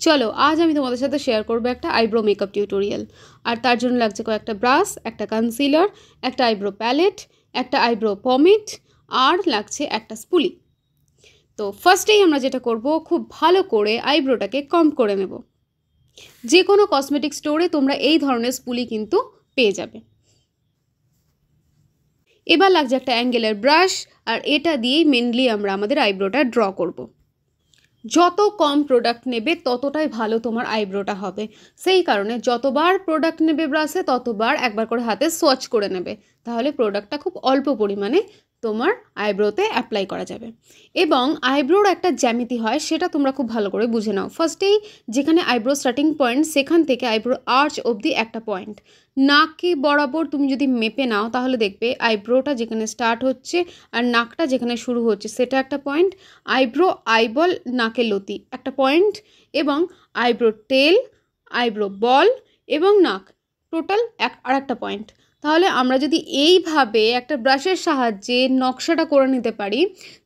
চলো আজ আমি তোমাদের সাথে শেয়ার করবো একটা আইব্রো মেকআপ টিউটোরিয়াল। আর তার জন্য লাগছে কয়েকটা ব্রাশ, একটা কনসিলার, একটা আইব্রো প্যালেট, একটা আইব্রো পমেট, আর লাগছে একটা স্পুলি। তো ফার্স্টেই আমরা যেটা করব, খুব ভালো করে আইব্রোটাকে কম্ব করে নেব। যে কোনো কসমেটিক স্টোরে তোমরা এই ধরনের স্পুলি কিন্তু পেয়ে যাবে। এবার লাগছে একটা অ্যাঙ্গেলের ব্রাশ, আর এটা দিয়েই মেনলি আমরা আমাদের আইব্রোটা ড্র করব। যত কম প্রোডাক্ট নেবে ততটাই ভালো তোমার আইব্রোটা হবে। সেই কারণে যতবার প্রোডাক্ট নেবে ব্রাশে ততবার একবার করে হাতে সোয়াচ করে নেবে, তাহলে প্রোডাক্টটা খুব অল্প পরিমাণে তোমার আইব্রোতে অ্যাপ্লাই করা যাবে। এবং আইব্রোর একটা জ্যামিতি হয়, সেটা তোমরা খুব ভালো করে বুঝে নাও। ফার্স্টেই যেখানে আইব্রো স্টার্টিং পয়েন্ট, সেখান থেকে আইব্রো আর্চ অবধি একটা পয়েন্ট। নাকে বরাবর তুমি যদি মেপে নাও তাহলে দেখবে আইব্রোটা যেখানে স্টার্ট হচ্ছে আর নাকটা যেখানে শুরু হচ্ছে সেটা একটা পয়েন্ট, আইব্রো আইবল নাকের লতি একটা পয়েন্ট, এবং আইব্রো টেল, আইব্রো বল এবং নাক টোটাল আর একটা পয়েন্ট। তাহলে আমরা যদি এইভাবে একটা ব্রাশের সাহায্যে নকশাটা করে নিতে পারি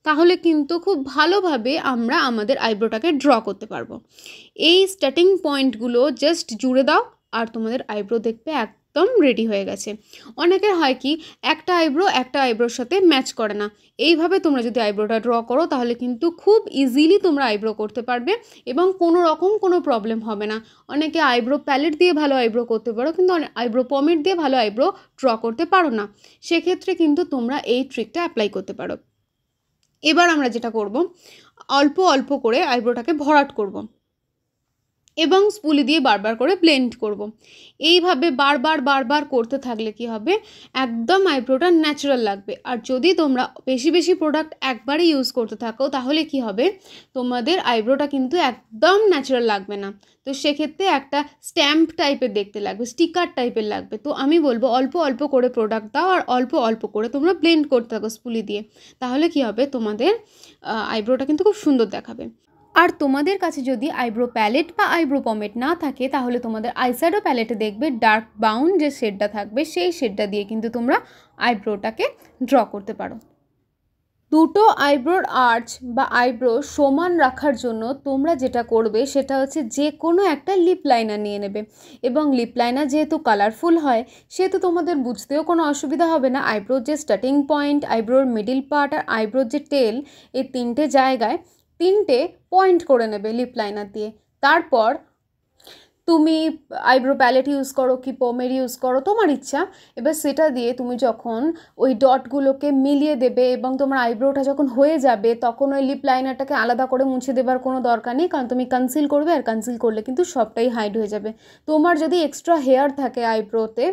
তাহলে কিন্তু খুব ভালোভাবে আমরা আমাদের আইব্রোটাকে ড্র করতে পারবো। এই স্টার্টিং পয়েন্টগুলো জাস্ট জুড়ে দাও আর তোমাদের আইব্রো দেখবে একদম রেডি হয়ে গেছে। অনেকের হয় কি, একটা আইব্রোর সাথে ম্যাচ করে না। এইভাবে তোমরা যদি আইব্রোটা ড্র করো তাহলে কিন্তু খুব ইজিলি তোমরা আইব্রো করতে পারবে এবং কোনো রকম কোনো প্রবলেম হবে না। অনেকে আইব্রো প্যালেট দিয়ে ভালো আইব্রো করতে পারো, কিন্তু আইব্রো পমেট দিয়ে ভালো আইব্রো ড্র করতে পারো না। সেক্ষেত্রে কিন্তু তোমরা এই ট্রিকটা অ্যাপ্লাই করতে পারো। এবার আমরা যেটা করব, অল্প অল্প করে আইব্রোটাকে ভরাট করব এবং স্পুলি দিয়ে বারবার করে ব্লেন্ড করব। এইভাবে বারবার করতে থাকলে কি হবে, একদম আইব্রোটা ন্যাচারাল লাগবে। আর যদি তোমরা বেশি প্রোডাক্ট একবারে ইউজ করতে থাকো তাহলে কি হবে, তোমাদের আইব্রোটা কিন্তু একদম ন্যাচারাল লাগবে না। তো সেক্ষেত্রে একটা স্ট্যাম্প টাইপের দেখতে লাগবে, স্টিকার টাইপের লাগবে। তো আমি বলবো অল্প অল্প করে প্রোডাক্ট দাও আর অল্প অল্প করে তোমরা ব্লেন্ড করতে থাকো স্পুলি দিয়ে। তাহলে কি হবে, তোমাদের আইব্রোটা কিন্তু খুব সুন্দর দেখাবে। আর তোমাদের কাছে যদি আইব্রো প্যালেট বা আইব্রো পমেট না থাকে তাহলে তোমাদের আইশ্যাডো প্যালেটে দেখবে ডার্ক ব্রাউন যে শেডটা থাকবে সেই শেডটা দিয়ে কিন্তু তোমরা আইব্রোটাকে ড্র করতে পারো। দুটো আইব্রোর আর্চ বা আইব্রো সমান রাখার জন্য তোমরা যেটা করবে সেটা হচ্ছে যে কোনো একটা লিপ লাইনার নিয়ে নেবে। এবং লিপ লাইনার যেহেতু কালারফুল হয় সেহেতু তোমাদের বুঝতেও কোনো অসুবিধা হবে না। আইব্রোর যে স্টার্টিং পয়েন্ট, আইব্রোর মিডিল পার্ট আর আইব্রোর যে টেল, এই তিনটে জায়গায় তিনটে পয়েন্ট করে নেবে লিপ লাইনার দিয়ে। তারপর তুমি আইব্রো প্যালেট ইউজ করো কি পমের ইউজ করো, তোমার ইচ্ছা। এবার সেটা দিয়ে তুমি যখন ওই ডটগুলোকে মিলিয়ে দেবে এবং তোমার আইব্রোটা যখন হয়ে যাবে তখন ওই লিপ লাইনারটাকে আলাদা করে মুছে দেবার কোনো দরকার নেই, কারণ তুমি কনসিল করবে আর কনসিল করলে কিন্তু সবটাই হাইড হয়ে যাবে। তোমার যদি এক্সট্রা হেয়ার থাকে আইব্রোতে,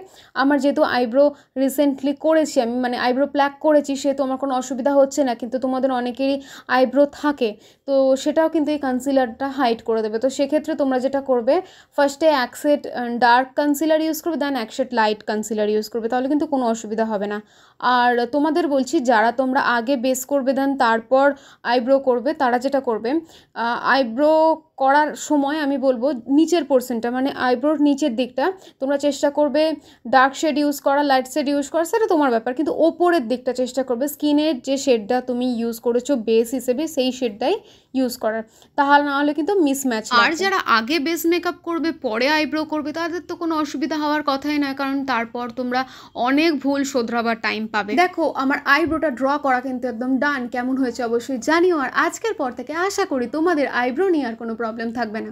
আমার যেহেতু আইব্রো রিসেন্টলি করেছি আমি, মানে আইব্রো প্ল্যাক করেছি, সেহেতু আমার কোনো অসুবিধা হচ্ছে না। কিন্তু তোমাদের অনেকেরই আইব্রো থাকে, তো সেটাও কিন্তু এই কনসিলারটা হাইড করে দেবে। তো সেক্ষেত্রে তোমরা যেটা করবে, ফার্স্টে এক সেট ডার্ক কনসিলার ইউজ করবে, দেন এক সেট লাইট কনসিলার ইউজ করবে, তাহলে কিন্তু কোনো অসুবিধা হবে না। আর তোমাদের বলছি, যারা তোমরা আগে বেস করবে দেন তারপর আইব্রো করবে, তারা যেটা করবে, আইব্রো করার সময় আমি বলবো নিচের পোর্শনটা, মানে আইব্রোর নিচের দিকটা তোমরা চেষ্টা করবে ডার্ক শেড ইউজ করা, লাইট শেড ইউজ করা, সেটা তোমার ব্যাপার, কিন্তু ওপরের দিকটা চেষ্টা করবে স্কিনের যে শেডটা তুমি ইউজ করেছো বেস হিসেবে সেই শেডটাই ইউজ করার, তাহলে না হলে কিন্তু মিসম্যাচ। আর যারা আগে বেস মেকআপ করবে পরে আইব্রো করবে তাদের তো কোনো অসুবিধা হওয়ার কথাই নয়, কারণ তারপর তোমরা অনেক ভুল শোধরাবার টাইম পাবে। দেখো আমার আইব্রোটা ড্র করা কিন্তু একদম ডান। কেমন হয়েছে অবশ্যই জানিও। আর আজকের পর থেকে আশা করি তোমাদের আইব্রো নিয়ে আর কোনো প্রবলেম থাকবে না।